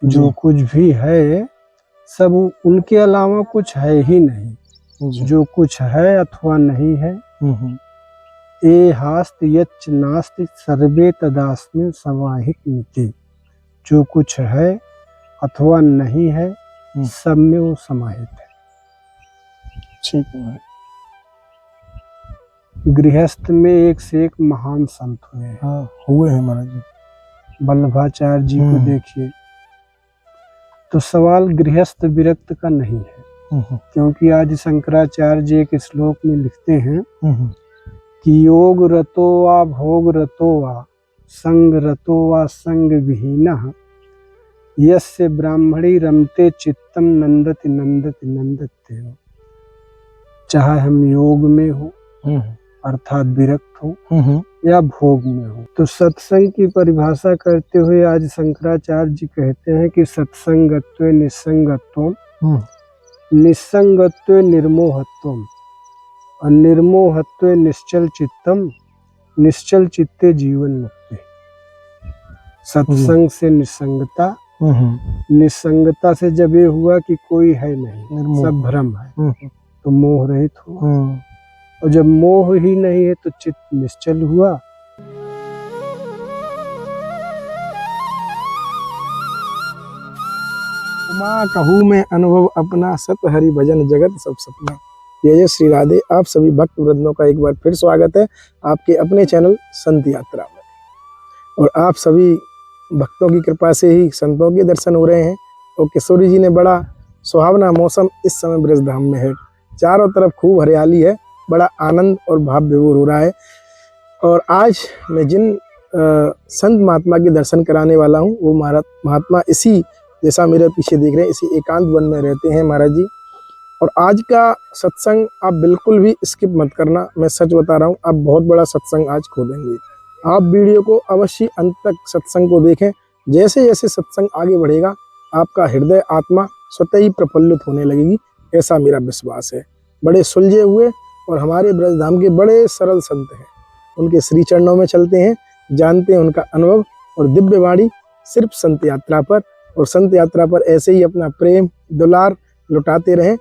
जो कुछ भी है सब उनके अलावा कुछ है ही नहीं। जो कुछ है अथवा नहीं है, ए हास्त यच्च नास्ति सर्वे तदास्मिन् समाहित मिति। जो कुछ है अथवा नहीं है सब में वो समाहित है। ठीक है। गृहस्थ में एक से एक महान संत हुए हैं। हाँ, हुए हैं महाराज जी। वल्लभाचार्य जी को देखिए, तो सवाल गृहस्थ विरक्त का नहीं है, क्योंकि आज शंकराचार्य जी एक श्लोक में लिखते हैं कि योग रतो वा भोग रतो वा संग रतो वा संग विहीनः यस्य ब्राह्मणी रमते चित्तम नंदति नंदति नंदते हो। चाहे हम योग में हो अर्थात विरक्त हो या भोग में हो। तो सत्संग की परिभाषा करते हुए आज शंकराचार्य जी कहते हैं कि सत्संगत्व निस्संगत्व, निस्संगत्व निर्मोहत्व और निर्मोहत्व निश्चल चित्तम, निश्चल चित्ते जीवन मुक्ति। सत्संग से निस्संगता, निस्संगता से जब ये हुआ कि कोई है नहीं, सब भ्रम है, तो मोह रहित हुआ। और जब मोह ही नहीं है तो चित्त निश्चल हुआ। उमा कहूँ मैं अनुभव अपना, सत हरि भजन जगत सब सपना। जय श्री राधे। आप सभी भक्त वृंदों का एक बार फिर स्वागत है आपके अपने चैनल संत यात्रा में। और आप सभी भक्तों की कृपा से ही संतों के दर्शन हो रहे हैं। और किशोरी जी ने बड़ा सुहावना मौसम इस समय ब्रजधाम में है। चारों तरफ खूब हरियाली है, बड़ा आनंद और भाव विभोर हो रहा है। और आज मैं जिन संत महात्मा के दर्शन कराने वाला हूँ वो महात्मा इसी, जैसा मेरे पीछे देख रहे हैं, इसी एकांत वन में रहते हैं महाराज जी। और आज का सत्संग आप बिल्कुल भी स्किप मत करना, मैं सच बता रहा हूँ, आप बहुत बड़ा सत्संग आज खो देंगे। आप वीडियो को अवश्य अंत तक सत्संग को देखें। जैसे जैसे सत्संग आगे बढ़ेगा आपका हृदय आत्मा स्वतः ही प्रफुल्लित होने लगेगी, ऐसा मेरा विश्वास है। बड़े सुलझे हुए और हमारे ब्रजधाम के बड़े सरल संत हैं, उनके श्री चरणों में चलते हैं, जानते हैं उनका अनुभव और दिव्य वाणी सिर्फ संत यात्रा पर। और संत यात्रा पर ऐसे ही अपना प्रेम दुलार लुटाते रहें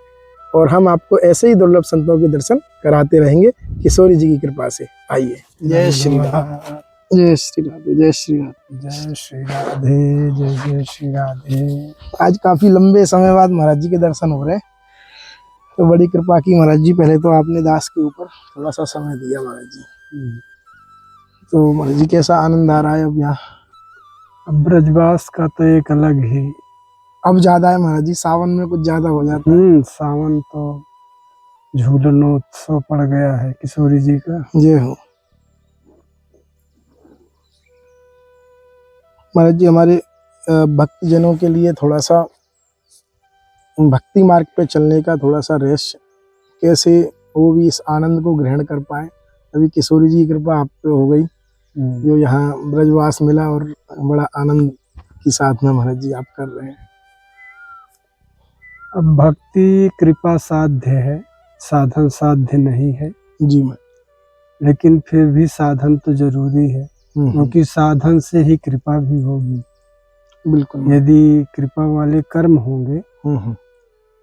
और हम आपको ऐसे ही दुर्लभ संतों के दर्शन कराते रहेंगे किशोरी जी की कृपा से। आइए। जय श्री राधे, जय श्री राधे, जय श्री राधे, जय श्री राधे, जय जय श्री राधे। आज काफी लंबे समय बाद महाराज जी के दर्शन हो रहे हैं, तो बड़ी कृपा की महाराज जी। पहले तो आपने दास के ऊपर थोड़ा सा समय दिया महाराज जी। तो महाराज जी कैसा आनंद आ रहा है अब यहाँ? अब ब्रजवास का तो एक अलग ही, अब ज्यादा है महाराज जी, सावन में कुछ ज्यादा हो जाता है। सावन तो झूलनोत्सव पड़ गया है किशोरी जी का। जय हो महाराज जी। हमारे भक्तजनों के लिए थोड़ा सा भक्ति मार्ग पे चलने का थोड़ा सा रहस्य, कैसे वो भी इस आनंद को ग्रहण कर पाए। अभी किशोरी जी की कृपा आप पे हो गई, जो यहाँ ब्रजवास मिला और बड़ा आनंद के साथ में महाराज जी आप कर रहे हैं। अब भक्ति कृपा साध्य है, साधन साध्य नहीं है जी मैं, लेकिन फिर भी साधन तो जरूरी है, क्योंकि साधन से ही कृपा भी होगी। बिल्कुल। यदि कृपा वाले कर्म होंगे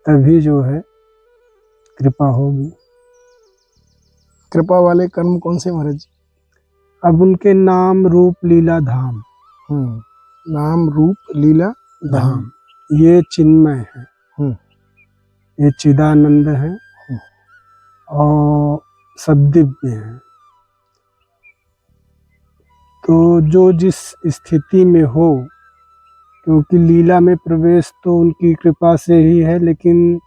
तभी जो है कृपा होगी। कृपा वाले कर्म कौन से महाराज जी? अब उनके नाम रूप लीला धाम, नाम रूप लीला धाम, ये चिन्मय है, ये चिदानंद है और सब दिव्य है। तो जो जिस स्थिति में हो, क्योंकि लीला में प्रवेश तो उनकी कृपा से ही है, लेकिन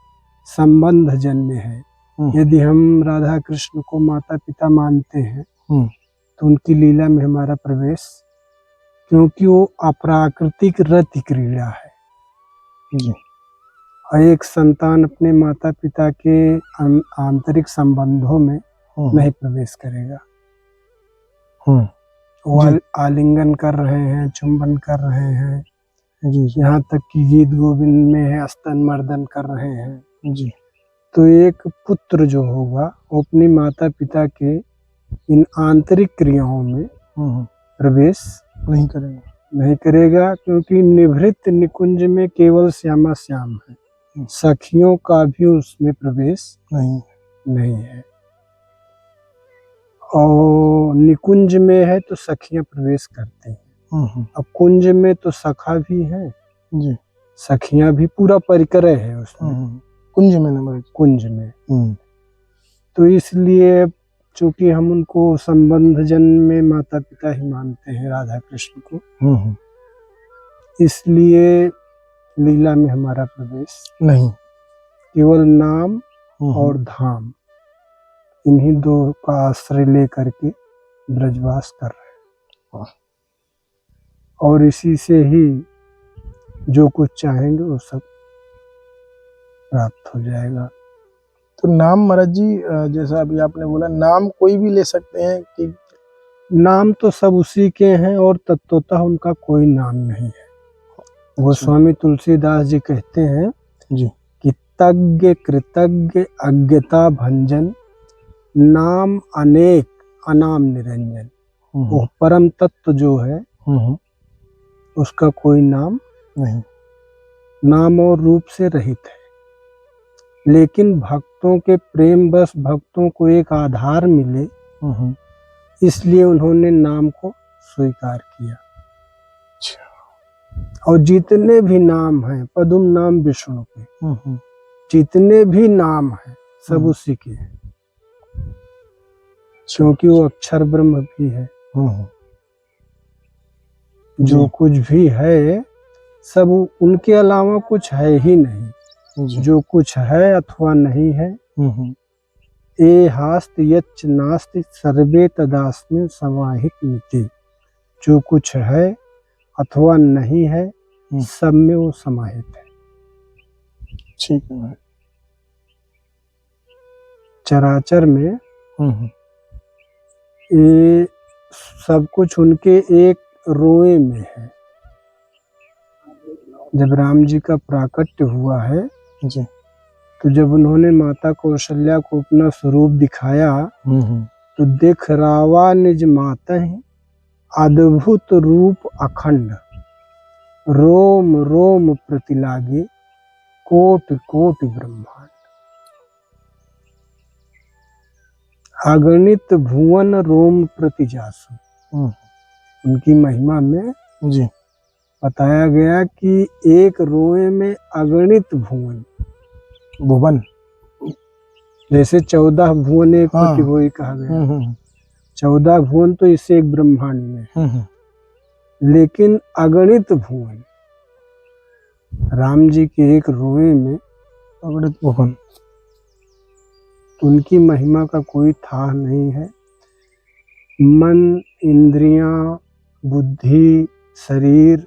संबंध जन्य है। यदि हम राधा कृष्ण को माता पिता मानते हैं तो उनकी लीला में हमारा प्रवेश, क्योंकि वो अप्राकृतिक रति क्रीड़ा है जी। और एक संतान अपने माता पिता के आंतरिक संबंधों में नहीं प्रवेश करेगा। वो आलिंगन कर रहे हैं, चुंबन कर रहे हैं, यहाँ तक कि गीत गोविंद में है स्तन मर्दन कर रहे हैं जी। तो एक पुत्र जो होगा वो अपने माता पिता के इन आंतरिक क्रियाओं में प्रवेश नहीं करेगा, नहीं करेगा, क्योंकि निभृत निकुंज में केवल श्यामा श्याम है, सखियों का भी उसमें प्रवेश नहीं है। और निकुंज में है तो सखियां प्रवेश करती हैं, अब कुंज में तो सखा भी है जी, सखियां भी, पूरा परिकर है उसमें, कुंज में नंबर कुंज में। तो इसलिए चूंकि हम उनको संबंध जन्म में माता पिता ही मानते हैं राधा कृष्ण को, इसलिए लीला में हमारा प्रवेश नहीं, केवल नाम और धाम, इन्हीं दो का आश्रय लेकर के ब्रजवास कर रहे हैं, और इसी से ही जो कुछ चाहेंगे वो सब प्राप्त हो जाएगा। तो नाम महाराज जी, जैसा अभी आपने बोला, नाम कोई भी ले सकते हैं कि? नाम तो सब उसी के हैं, और तत्वतः उनका कोई नाम नहीं है। गोस्वामी तुलसीदास जी कहते हैं जी कि तज्ञ कृतज्ञ अज्ञता भंजन, नाम अनेक अनाम निरंजन। वो परम तत्व जो है उसका कोई नाम नहीं, नाम और रूप से रहित है, लेकिन भक्तों के प्रेम बस भक्तों को एक आधार मिले, इसलिए उन्होंने नाम को स्वीकार किया। और जितने भी नाम हैं, पदुम नाम विष्णु के, जितने भी नाम हैं सब उसी के हैं, क्योंकि वो अक्षर ब्रह्म भी है। जो कुछ भी है सब उनके अलावा कुछ है ही नहीं, जो कुछ है अथवा नहीं है। ए हास्त यच्च नास्ति सर्वे तदास्मिन् समाहित मिति, जो कुछ है अथवा नहीं है सब में वो समाहित है। ठीक है। चराचर में ये सब कुछ उनके एक रोए में है। जब राम जी का प्राकट्य हुआ है जी, तो जब उन्होंने माता कौशल्या को अपना स्वरूप दिखाया तो देख रावा निज माता ही अद्भुत रूप अखंड, रोम रोम प्रतिलागे कोटि कोटि ब्रह्मांड, अगणित भुवन रोम प्रति जासु। उनकी महिमा में जी बताया गया कि एक रोए में अगणित भुवन, भुवन जैसे 14 भुवन एक पति होई कहा गया, 14 भुवन तो इससे एक ब्रह्मांड में, लेकिन अगणित भुवन राम जी के एक रोए में अगणित भुवन, उनकी महिमा का कोई था नहीं है। मन, इंद्रियां, बुद्धि, शरीर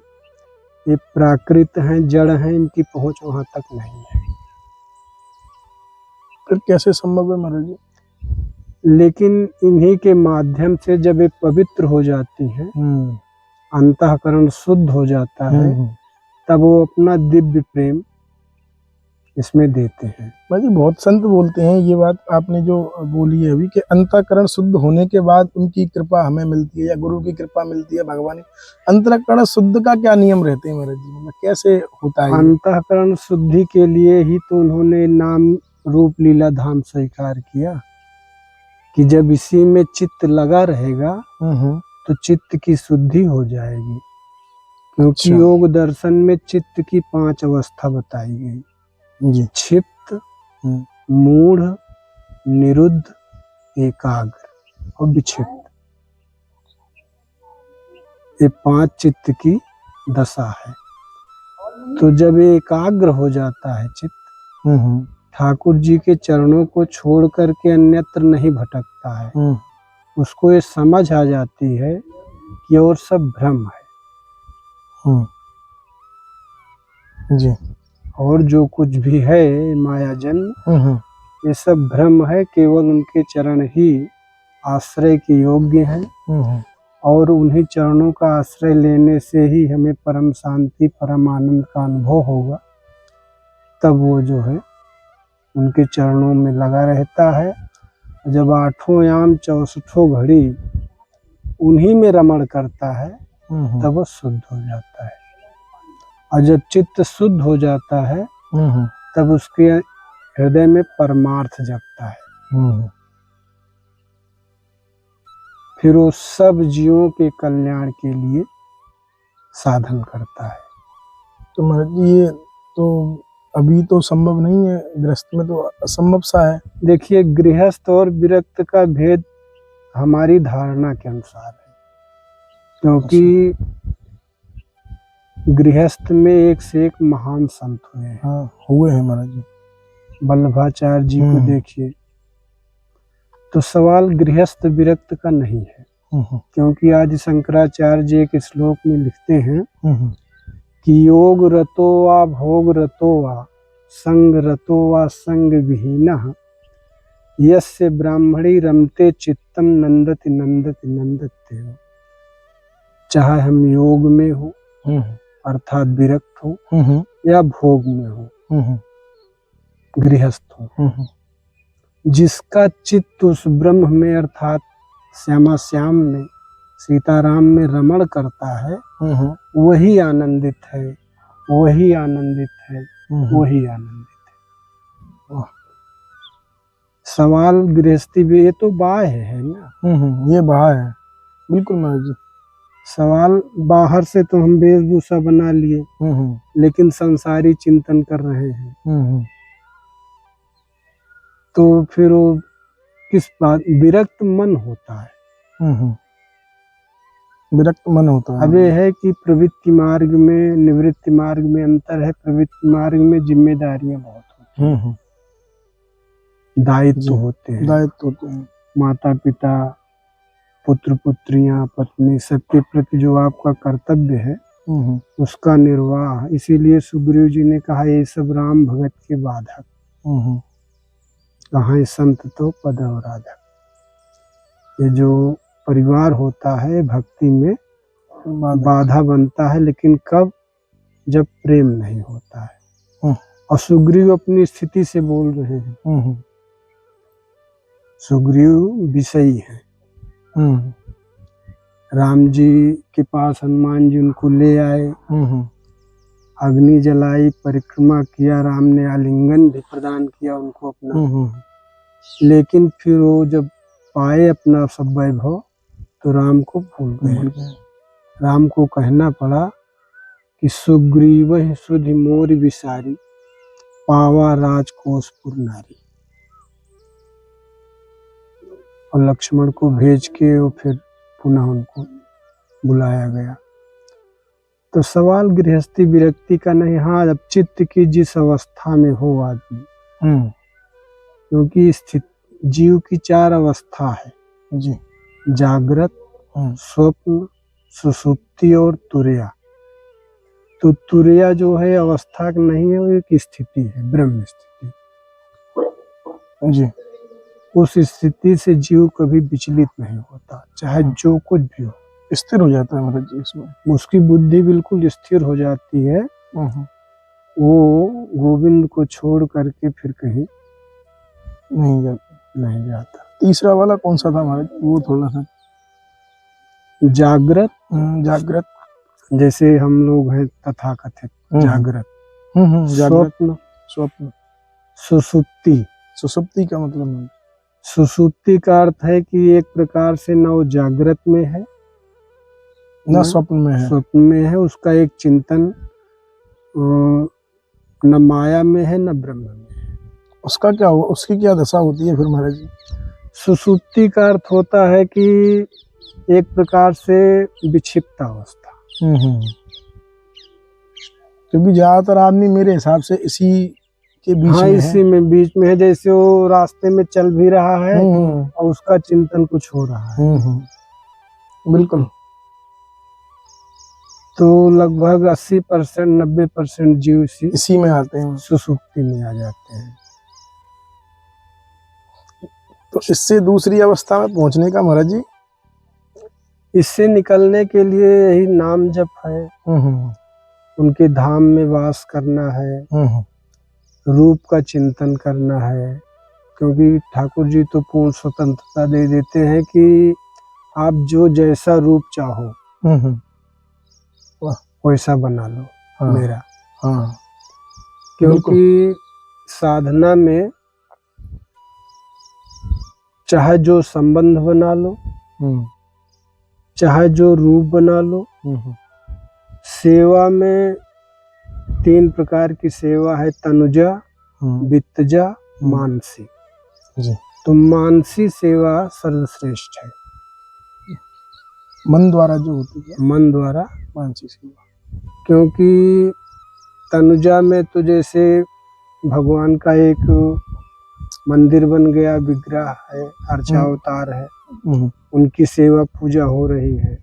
ये प्राकृत हैं, जड़ हैं, इनकी पहुंच वहां तक नहीं है। फिर कैसे संभव है महाराज जी? लेकिन इन्हीं के माध्यम से जब ये पवित्र हो जाती हैं, अंतःकरण शुद्ध हो जाता है, तब वो अपना दिव्य प्रेम इसमें देते हैं। भाई बहुत संत बोलते हैं ये बात आपने जो बोली है अभी, कि अंतःकरण शुद्ध होने के बाद उनकी कृपा हमें मिलती है या गुरु की कृपा मिलती है, भगवान। अंतःकरण शुद्ध का क्या नियम रहते हैं महाराज जी, मतलब कैसे होता है? अंतःकरण शुद्धि के लिए ही तो उन्होंने नाम रूप लीला धाम स्वीकार किया, कि जब इसी में चित्त लगा रहेगा तो चित्त की शुद्धि हो जाएगी, क्योंकि योग दर्शन में चित्त की 5 अवस्था बताई गई जी, क्षिप्त, मूढ़, निरुद्ध, एकाग्र और विक्षिप्त। ये 5 चित्त की दशा है। तो जब ये एकाग्र हो जाता है चित्त, ठाकुर जी के चरणों को छोड़ करके अन्यत्र नहीं भटकता है, उसको ये समझ आ जाती है कि और सब भ्रम है जी, और जो कुछ भी है माया जन्म ये सब भ्रम है, केवल उनके चरण ही आश्रय के योग्य हैं, और उन्हीं चरणों का आश्रय लेने से ही हमें परम शांति परम आनंद का अनुभव होगा। तब वो जो है उनके चरणों में लगा रहता है। जब 8 याम 64 घड़ी उन्हीं में रमण करता है तब वो शुद्ध हो जाता है। और जब चित्त शुद्ध हो जाता है तब उसके हृदय में परमार्थ जगता है। फिर वो सब जीवों के कल्याण के लिए साधन करता है। तो महाराज जी ये तो अभी तो संभव नहीं है, गृहस्थ में तो असंभव सा है। देखिए, गृहस्थ और विरक्त का भेद हमारी धारणा के अनुसार है, क्योंकि गृहस्थ में एक से एक महान संत हुए हैं। हाँ, हुए हैं महाराज जी। वल्लभाचार्य जी को देखिए, तो सवाल गृहस्थ विरक्त का नहीं है, क्योंकि आज शंकराचार्य जी एक श्लोक में लिखते हैं कि योग रतो वा भोग रतो वा संग रतो वा संग विहीनः यस्य ब्राह्मणी रमते चित्तम नंदति नंदति नंदते हो। चाहे हम योग में हो अर्थात विरक्त हो या भोग में हो, गृहस्थ हो, जिसका चित्त उस ब्रह्म में अर्थात श्यामा श्याम में सीताराम में रमण करता है, वही आनंदित है, वही आनंदित है, वही आनंदित है। सवाल गृहस्थी भी, ये तो बाह्य है ना, ये बाहर है बिल्कुल महाराज जी। सवाल बाहर से तो हम वेशभूषा बना लिए, लेकिन संसारी चिंतन कर रहे हैं, तो फिर वो किस बात, विरक्त मन होता है। विरक्त मन होता है। अब ये है कि प्रवृत्ति मार्ग में निवृत्ति मार्ग में अंतर है। प्रवृत्ति मार्ग में जिम्मेदारियां बहुत होती हैं, दायित्व होते हैं, दायित्व होते हैं, माता पिता पुत्र पुत्रियां पत्नी सबके प्रति जो आपका कर्तव्य है उसका निर्वाह। इसीलिए सुग्रीव जी ने कहा ये सब राम भगत के बाधक, कहाँ संत तो पद और राधक। ये जो परिवार होता है भक्ति में बाधा बनता है, लेकिन कब, जब प्रेम नहीं होता है। और सुग्रीव अपनी स्थिति से बोल रहे हैं, सुग्रीव विषयी है। राम जी के पास हनुमान जी उनको ले आए, अग्नि जलाई, परिक्रमा किया, राम ने आलिंगन भी प्रदान किया उनको अपना। लेकिन फिर वो जब पाए अपना सब वैभव तो राम को भूल गए। राम को कहना पड़ा कि सुग्रीव सुधि मोर विसारी पावा राजकोषपुर नारी। और लक्ष्मण को भेज के वो फिर पुनः उनको बुलाया गया। तो सवाल गृहस्थी विरक्ति का नहीं। हाँ, अब चित्त की जिस अवस्था में हो आदमी, क्योंकि स्थित जीव की 4 अवस्था है जी, जागृत, स्वप्न, सुषुप्ति और तुरया। तो तुरया जो है अवस्था नहीं है, वो एक स्थिति है, ब्रह्म स्थिति जी। उस स्थिति से जीव कभी विचलित नहीं होता, चाहे जो कुछ भी हो, स्थिर हो जाता है महाराज जी। इसमें उसकी बुद्धि बिल्कुल स्थिर हो जाती है। वो गोविंद को छोड़ करके फिर कहीं नहीं जाता। तीसरा वाला कौन सा था महाराज? वो थोड़ा सा जागृत। जागृत जैसे हम लोग हैं तथाकथित जागृत। स्वप्न, स्वप्न। सुसुप्ति। सुसुप्ति का मतलब, सुसुप्ति का अर्थ है कि एक प्रकार से न वो जागृत में है न स्वप्न में है। स्वप्न में है, उसका एक चिंतन न माया में है न ब्रह्म में है। उसका क्या हो, उसकी क्या दशा होती है फिर महाराज जी? सुसुप्ति का अर्थ होता है कि एक प्रकार से विक्षिप्त अवस्था। क्योंकि ज्यादातर आदमी मेरे हिसाब से इसी के बीच में इसी में बीच में है। जैसे वो रास्ते में चल भी रहा है और उसका चिंतन कुछ हो रहा है। बिल्कुल। तो लगभग 80% 90% जीव इसी में आते हैं, सुसुप्ति में आ जाते हैं। तो इससे दूसरी अवस्था में पहुंचने का महाराज जी, इससे निकलने के लिए यही नाम जप है, उनके धाम में वास करना है, रूप का चिंतन करना है। क्योंकि ठाकुर जी तो पूर्ण स्वतंत्रता दे देते हैं कि आप जो जैसा रूप चाहो वैसा बना लो हाँ, मेरा। हाँ, क्योंकि साधना में चाहे जो संबंध बना लो, चाहे जो रूप बना लो, सेवा में 3 प्रकार की सेवा है, तनुजा, वित्तजा, मानसी। जी। तो मानसी सेवा सर्वश्रेष्ठ है, मन द्वारा जो होती है, मन द्वारा मानसिक सेवा। क्योंकि तनुजा में तो जैसे भगवान का एक मंदिर बन गया, विग्रह है, अर्चावतार है, उनकी सेवा पूजा हो रही है।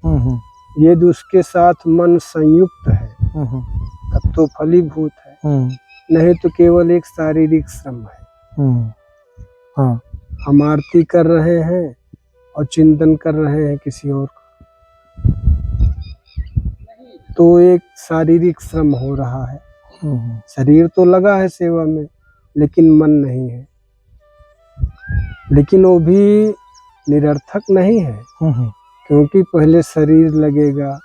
यदि उसके साथ मन संयुक्त है तब तो फलीभूत है, नहीं तो केवल एक शारीरिक श्रम है। हाँ, हम आरती कर रहे हैं और चिंतन कर रहे हैं किसी और का, तो एक शारीरिक श्रम हो रहा है। शरीर तो लगा है सेवा में, लेकिन मन नहीं है। लेकिन वो भी निरर्थक नहीं है, क्योंकि पहले शरीर लगेगा,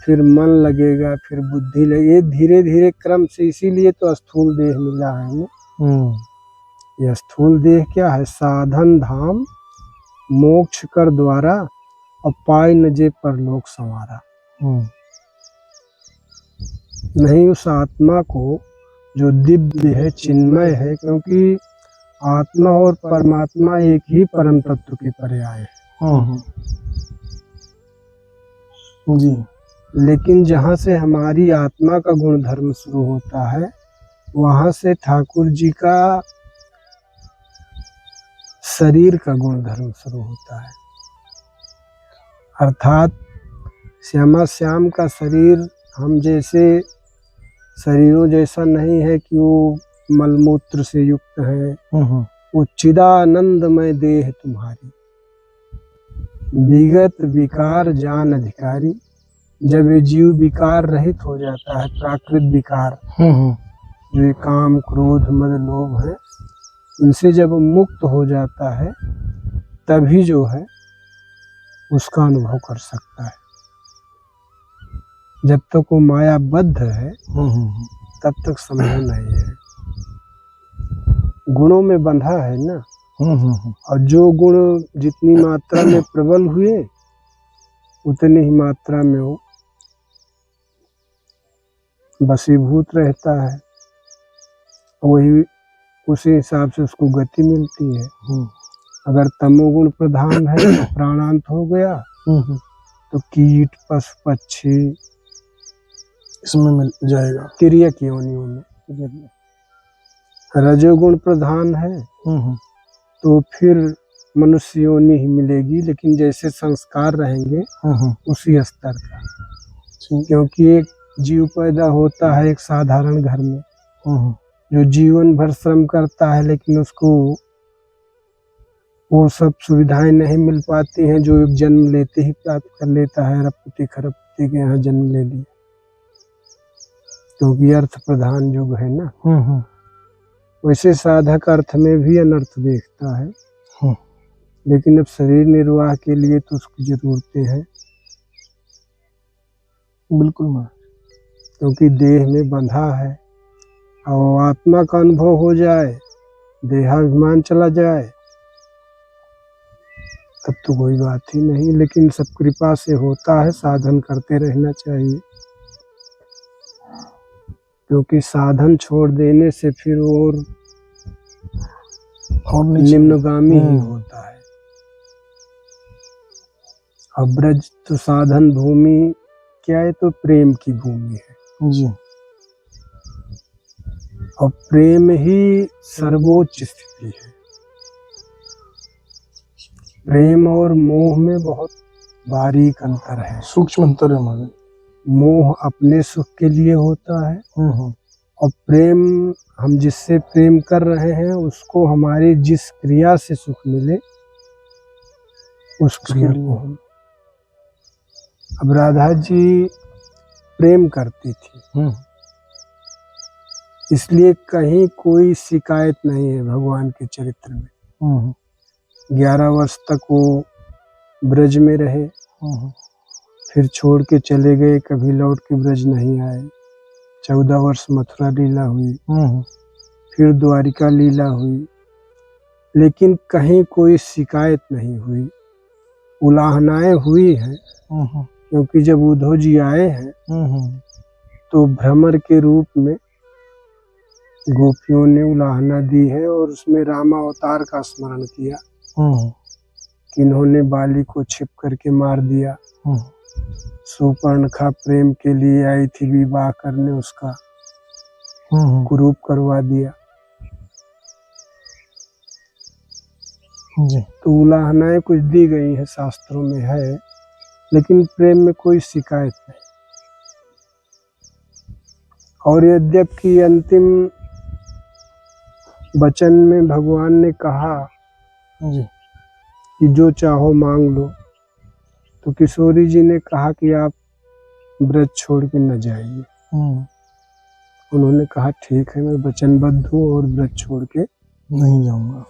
फिर मन लगेगा, फिर बुद्धि लगेगी, धीरे धीरे क्रम से। इसीलिए तो स्थूल देह मिला है हमें। यह स्थूल देह क्या है? साधन धाम मोक्ष कर द्वारा, और पाय न जे परलोक संवारा। नहीं, उस आत्मा को जो दिव्य है, चिन्मय है, क्योंकि आत्मा और परमात्मा एक ही परम तत्व के पर्याय है। जी। लेकिन जहाँ से हमारी आत्मा का गुण धर्म शुरू होता है, वहाँ से ठाकुर जी का शरीर का गुण धर्म शुरू होता है। अर्थात श्यामा श्याम का शरीर हम जैसे शरीरों जैसा नहीं है कि वो मलमूत्र से युक्त है। वो चिदानंदमय देह तुम्हारी, विगत विकार जान अधिकारी। जब ये जीव विकार रहित हो जाता है, प्राकृत विकार जो ये काम क्रोध मद लोभ है, इनसे जब मुक्त हो जाता है, तभी जो है उसका अनुभव कर सकता है। जब तक वो मायाबद्ध है तब तक संभव नहीं है। गुणों में बंधा है ना, और जो गुण जितनी मात्रा में प्रबल हुए, उतनी ही मात्रा में वो वशीभूत रहता है। वही उसी हिसाब से उसको गति मिलती है। अगर तमोगुण प्रधान है तो प्राणांत हो गया, तो कीट पशु पक्षी इसमें मिल जाएगा, तिर्यक योनियों में। रजोगुण प्रधान है तो फिर मनुष्य योनि ही मिलेगी, लेकिन जैसे संस्कार रहेंगे उसी स्तर का। क्योंकि एक जीव पैदा होता है एक साधारण घर में, जो जीवन भर श्रम करता है, लेकिन उसको वो सब सुविधाएं नहीं मिल पाती हैं जो एक जन्म लेते ही प्राप्त कर लेता है। अरबपति खरबपति के यहाँ जन्म ले लिया, क्योंकि अर्थ प्रधान युग है ना। वैसे साधक अर्थ में भी अनर्थ देखता है, लेकिन अब शरीर निर्वाह के लिए तो उसकी जरूरतें हैं। बिल्कुल माँ, क्योंकि देह में बंधा है, और आत्मा का अनुभव हो जाए, देहाभिमान चला जाए, तब तो कोई बात ही नहीं। लेकिन सब कृपा से होता है, साधन करते रहना चाहिए। क्योंकि साधन छोड़ देने से फिर और निम्नगामी ही होता है। अब ब्रज तो साधन भूमि क्या है? तो प्रेम की भूमि है जी। और प्रेम ही सर्वोच्च स्थिति है। प्रेम और मोह में बहुत बारीक अंतर है, सूक्ष्म अंतर है हमारे। मोह अपने सुख के लिए होता है, और प्रेम हम जिससे प्रेम कर रहे हैं उसको हमारी जिस क्रिया से सुख मिले उस क्रिया को हम। अब राधा जी प्रेम करती थी, इसलिए कहीं कोई शिकायत नहीं है भगवान के चरित्र में। 11 वर्ष तक वो ब्रज में रहे, फिर छोड़ के चले गए, कभी लौट के ब्रज नहीं आए। 14 वर्ष मथुरा लीला हुई, फिर द्वारिका लीला हुई, लेकिन कहीं कोई शिकायत नहीं हुई। उलाहनाएं हुई हैं, क्योंकि जब उद्धव जी आए हैं तो भ्रमर के रूप में गोपियों ने उलाहना दी है और उसमें रामावतार का स्मरण किया कि इन्होंने बाली को छिप करके मार दिया। सुपर्णखा प्रेम के लिए आई थी विवाह करने, उसका कुरूप करवा दिया। जी। तो उलाहनाएं कुछ दी गई है, शास्त्रों में है, लेकिन प्रेम में कोई शिकायत नहीं। और यद्यपि अंतिम वचन में भगवान ने कहा जी। कि जो चाहो मांग लो, तो किशोरी जी ने कहा कि आप व्रत छोड़ के न जाइए। उन्होंने कहा ठीक है, मैं वचनबद्ध हूँ और व्रत छोड़ के नहीं जाऊंगा।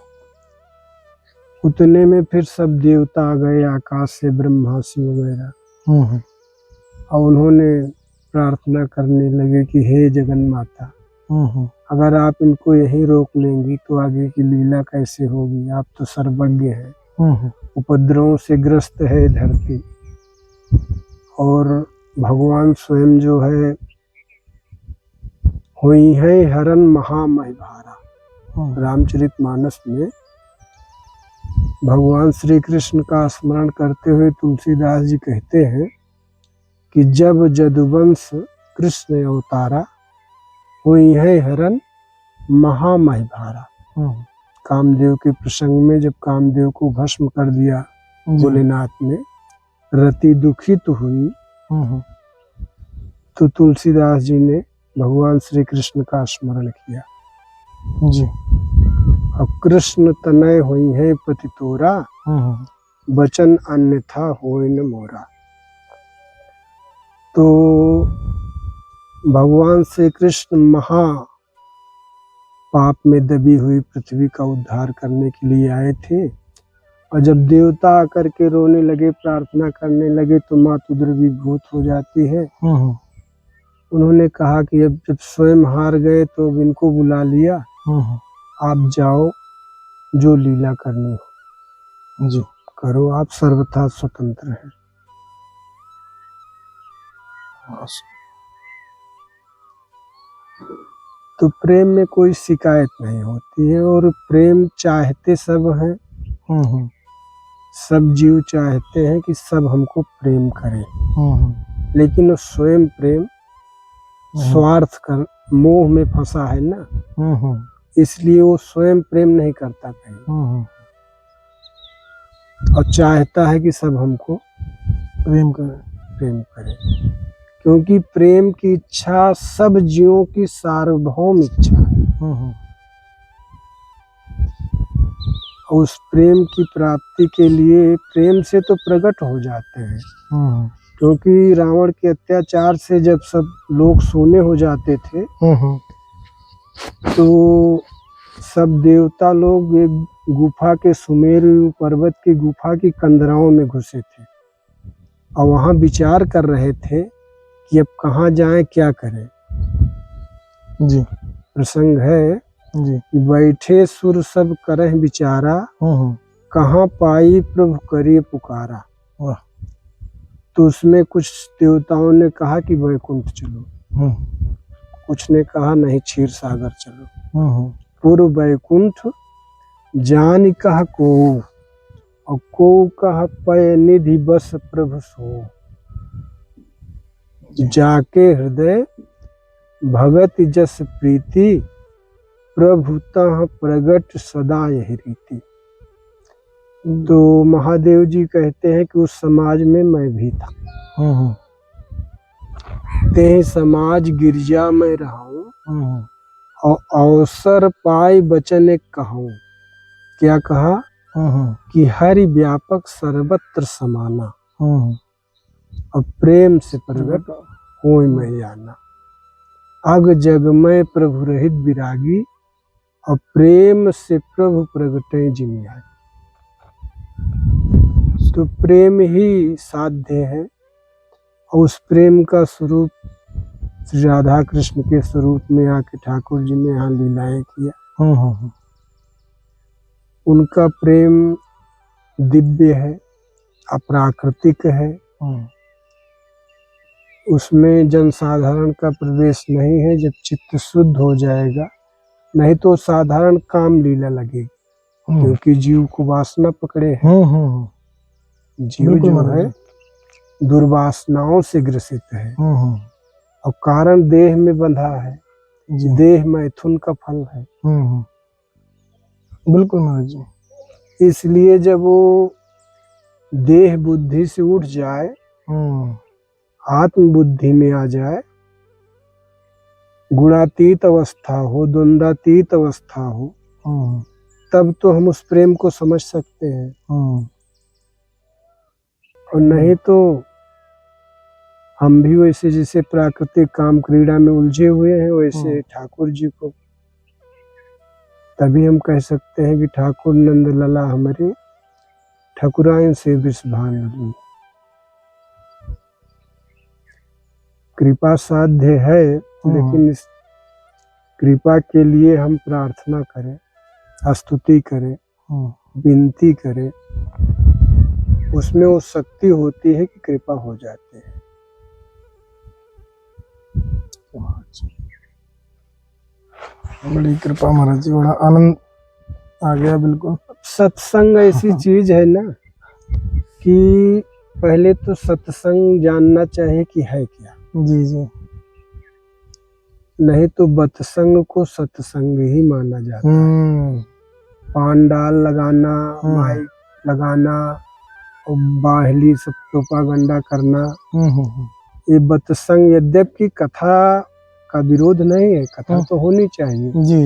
उतने में फिर सब देवता आ गए, आकाश से ब्रह्मासी वगैरह, और उन्होंने प्रार्थना करने लगे कि हे जगन माता, अगर आप इनको यहीं रोक लेंगी तो आगे की लीला कैसे होगी? आप तो सर्वज्ञ हैं, उपद्रवों से ग्रस्त है धरती, और भगवान स्वयं जो है हुई है हरण महामहिभारा। रामचरितमानस में भगवान श्री कृष्ण का स्मरण करते हुए तुलसीदास जी कहते हैं कि जब जदुवंश कृष्ण अवतारा, हुई है हरण महामहिभारा। कामदेव के प्रसंग में जब कामदेव को भस्म कर दिया भोलेनाथ ने, रति दुखित हुई, तो तुलसीदास जी ने भगवान श्री कृष्ण का स्मरण किया जी। और कृष्ण तनय हुई है पतितोरा, वचन अन्यथा होय न मोरा। तो भगवान श्री कृष्ण महा पाप में दबी हुई पृथ्वी का उद्धार करने के लिए आए थे, और जब देवता आकर के रोने लगे, प्रार्थना करने लगे, तो मातु द्रवीभूत हो जाती है। उन्होंने कहा कि अब जब स्वयं हार गए तो अब इनको बुला लिया, आप जाओ, जो लीला करनी हो जी करो, आप सर्वथा स्वतंत्र हैं। तो प्रेम में कोई शिकायत नहीं होती है, और प्रेम चाहते सब हैं। सब जीव चाहते हैं कि सब हमको प्रेम करें, लेकिन वो स्वयं प्रेम स्वार्थ कर मोह में फंसा है ना, इसलिए वो स्वयं प्रेम नहीं करता कहीं, और चाहता है कि सब हमको प्रेम करें। क्योंकि प्रेम की इच्छा सब जीवों की सार्वभौम इच्छा है। उस प्रेम की प्राप्ति के लिए प्रेम से तो प्रकट हो जाते हैं, क्योंकि रावण के अत्याचार से जब सब लोग सोने हो जाते थे, तो सब देवता लोग एक गुफा के, सुमेरु पर्वत की गुफा की कंदराओं में घुसे थे, और वहां विचार कर रहे थे कि अब कहाँ जाएं, क्या करें। जी। प्रसंग है जी। कि बैठे सुर सब करह विचारा, कहाँ पाई प्रभु करिए पुकारा। तो उसमें कुछ देवताओं ने कहा कि वैकुंठ चलो, कुछ ने कहा नहीं क्षीर सागर चलो। पूर्व वैकुंठ जान कह को, और को कह पय निधि बस प्रभु सो। जाके हृदय भगत जस प्रीति, प्रभु तह प्रगट सदा यही रीति। तो महादेव जी कहते हैं कि उस समाज में मैं भी था, ते समाज गिरजा में रहाऊं, और अवसर पाए बचन एक कहूं। क्या कहा कि हरि व्यापक सर्वत्र समाना, और प्रेम से प्रगट होय मैं जाना। अग जग में प्रभु रहित विरागी, और प्रेम से प्रभु प्रगटे जिमिया। तो प्रेम ही साध्य है और उस प्रेम का स्वरूप श्री राधा कृष्ण के स्वरूप में आके ठाकुर जी ने यहाँ लीलाएं किया। उनका प्रेम दिव्य है, अप्राकृतिक है। उसमें जनसाधारण का प्रवेश नहीं है। जब चित्त शुद्ध हो जाएगा, नहीं तो साधारण काम लीला लगेगी, क्योंकि जीव को वासना पकड़े है। जीव जो है दुर्वासनाओं से ग्रसित है और कारण देह में बंधा है। देह मैथुन का फल है। बिल्कुल महाराज जी। इसलिए जब वो देह बुद्धि से उठ जाए, आत्म बुद्धि में आ जाए, गुणातीत अवस्था हो, द्वंद्वातीत अवस्था हो, तब तो हम उस प्रेम को समझ सकते हैं। और नहीं तो हम भी वैसे जैसे प्राकृतिक काम क्रीड़ा में उलझे हुए हैं, वैसे ठाकुर जी को तभी हम कह सकते हैं कि ठाकुर नंद लला हमारे ठकुराइन से विषभान ली। कृपा साध्य है, लेकिन इस कृपा के लिए हम प्रार्थना करें, स्तुति करें, विनती करें, उसमें वो शक्ति होती है कि कृपा हो जाती है। बड़ी कृपा महाराज जी, बड़ा आनंद आ गया। बिल्कुल सत्संग ऐसी चीज है ना कि पहले तो सत्संग जानना चाहिए कि है क्या। जी जी। नहीं तो बतसंग को सत्संग ही माना जाता है। पांडाल लगाना, माइक लगाना और बाहली सब प्रोपागंडा करना, ये बतसंग। यद्यपि कथा का विरोध नहीं है, कथा तो होनी चाहिए जी,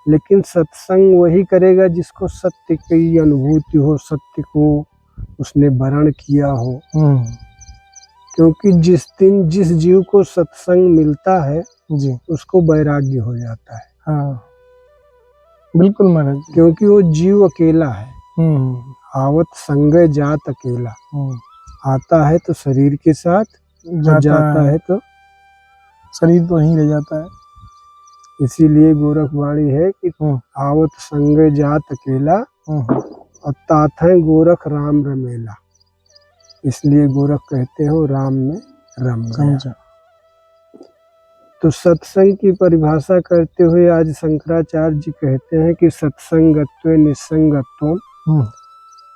लेकिन सत्संग वही करेगा जिसको सत्य की अनुभूति हो, सत्य को उसने वर्ण किया हो। क्योंकि जिस दिन जिस जीव को सत्संग मिलता है जी, उसको वैराग्य हो जाता है। हाँ बिल्कुल महाराज, क्योंकि वो जीव अकेला है। आवत संग जात अकेला, आता है तो शरीर के साथ, जाता है तो शरीर तो नहीं रह जाता है। इसीलिए गोरखवाणी है कि आवत संग जात अकेला और तात है गोरख राम रमेला। इसलिए गोरख कहते हो राम में रम गया। तो सत्संग की परिभाषा करते हुए आज शंकराचार्य जी कहते हैं कि सत्संगत्वे निस्संगत्वम,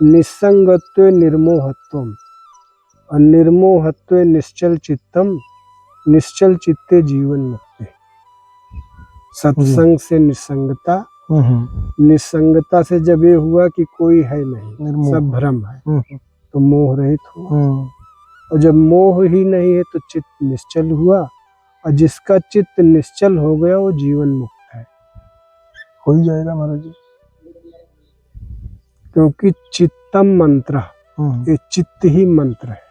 निस्संगत्वे निर्मोहत्वम और निर्मोहत्वे निश्चल चित्तम, निश्चल चित्ते जीवन मुक्ति। सत्संग से निस्संगता, निस्संगता से जब ये हुआ कि कोई है नहीं, सब भ्रम है, तो मोह रहित हुआ। और जब मोह ही नहीं है तो चित्त निश्चल हुआ, और जिसका चित्त निश्चल हो गया वो जीवन मुक्त है। हो ही जाएगा महाराज जी। क्योंकि चित्तम मंत्र, ये चित्त ही मंत्र है।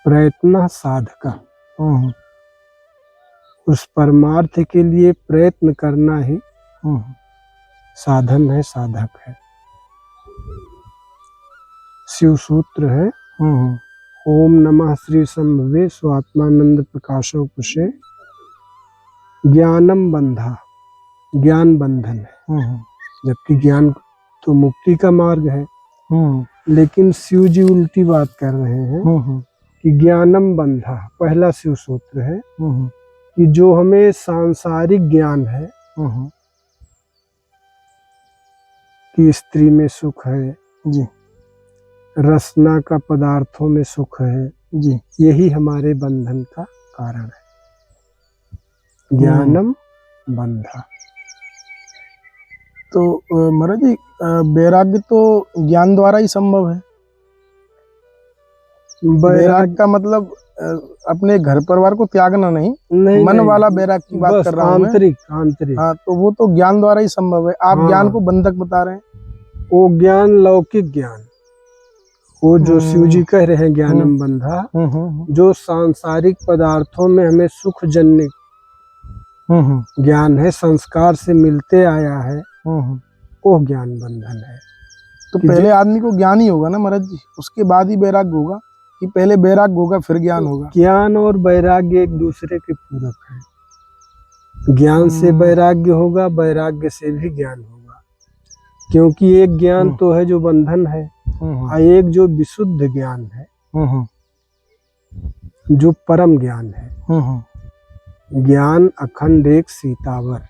प्रयत्न साधका, उस परमार्थ के लिए प्रयत्न करना ही साधन है, साधक है। शिव सूत्र है, ओम नमः श्री संभवे स्वात्मानंद प्रकाशो कुशे, ज्ञानम बंधा, ज्ञान बंधन है। जबकि ज्ञान तो मुक्ति का मार्ग है, लेकिन शिव जी उल्टी बात कर रहे हैं कि ज्ञानम बंधा पहला शिव सूत्र है कि जो हमें सांसारिक ज्ञान है कि स्त्री में सुख है जी, रसना का पदार्थों में सुख है जी, यही हमारे बंधन का कारण है। ज्ञानम बंधा। तो महाराज जी, वैराग्य तो ज्ञान द्वारा ही संभव है। वैराग का मतलब अपने घर परिवार को त्यागना नहीं, मन वाला वैराग की बात कर रहा हूँ। आंतरिक, आंतरिक। हाँ, तो वो तो ज्ञान द्वारा ही संभव है। आप ज्ञान को बंधक बता रहे हैं। वो ज्ञान लौकिक ज्ञान, वो जो शिव जी कह रहे हैं ज्ञानम बंधा, जो सांसारिक पदार्थों में हमें सुख जन्य ज्ञान है, संस्कार से मिलते आया है, वो ज्ञान बंधन है। तो पहले आदमी को ज्ञान ही होगा ना महाराज जी, उसके बाद ही वैराग्य होगा। कि पहले वैराग्य होगा फिर ज्ञान होगा। ज्ञान और वैराग्य एक दूसरे के पूरक है। ज्ञान से वैराग्य होगा, वैराग्य से भी ज्ञान होगा, क्योंकि एक ज्ञान तो है जो बंधन है और एक जो विशुद्ध ज्ञान है, जो परम ज्ञान है। ज्ञान अखंड एक सीतावर,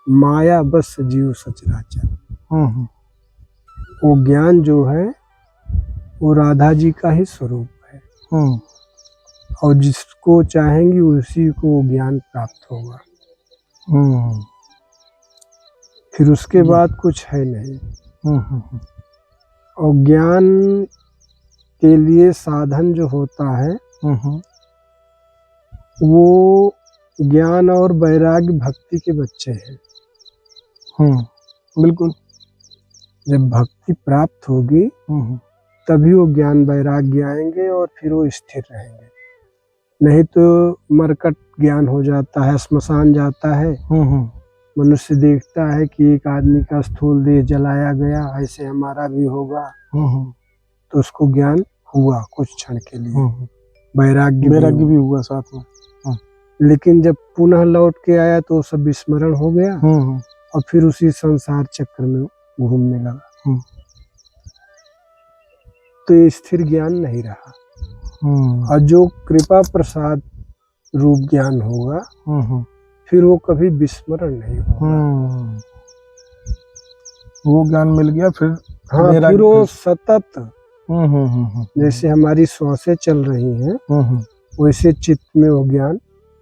माया बस जीव सचराचर। वो ज्ञान जो है वो राधा जी का ही स्वरूप है, और जिसको चाहेंगी उसी को ज्ञान प्राप्त होगा। फिर उसके बाद कुछ है नहीं। और ज्ञान के लिए साधन जो होता है वो ज्ञान और वैराग्य भक्ति के बच्चे हैं। बिल्कुल। जब भक्ति प्राप्त होगी तभी वो ज्ञान वैराग्य आएंगे और फिर वो स्थिर रहेंगे। नहीं तो मरकट ज्ञान हो जाता है, श्मशान जाता है। मनुष्य देखता है कि एक आदमी का स्थूल देह जलाया गया, ऐसे हमारा भी होगा, तो उसको ज्ञान हुआ कुछ क्षण के लिए, वैराग्य भी हुआ साथ में। लेकिन जब पुनः लौट के आया तो सब विस्मरण हो गया और फिर उसी संसार चक्र में घूमने लगा। तो ये स्थिर ज्ञान नहीं रहा। और जो कृपा प्रसाद रूप ज्ञान होगा फिर वो कभी विस्मरण नहीं होगा। वो ज्ञान मिल गया फिर। हाँ, फिर वो सतत, जैसे हमारी श्वासें चल रही हैं वैसे चित्त में वो ज्ञान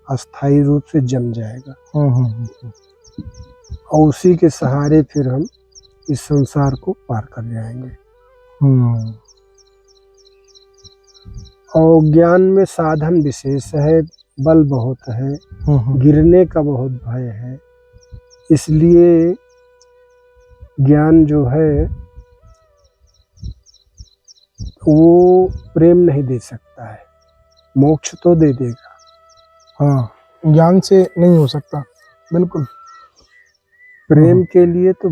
अस्थायी रूप से जम जाएगा। और उसी के सहारे फिर हम इस संसार को पार कर जाएंगे। और ज्ञान में साधन विशेष है, बल बहुत है, गिरने का बहुत भय है। इसलिए ज्ञान जो है वो प्रेम नहीं दे सकता है, मोक्ष तो दे देगा। हाँ, ज्ञान से नहीं हो सकता। बिल्कुल। प्रेम के लिए तो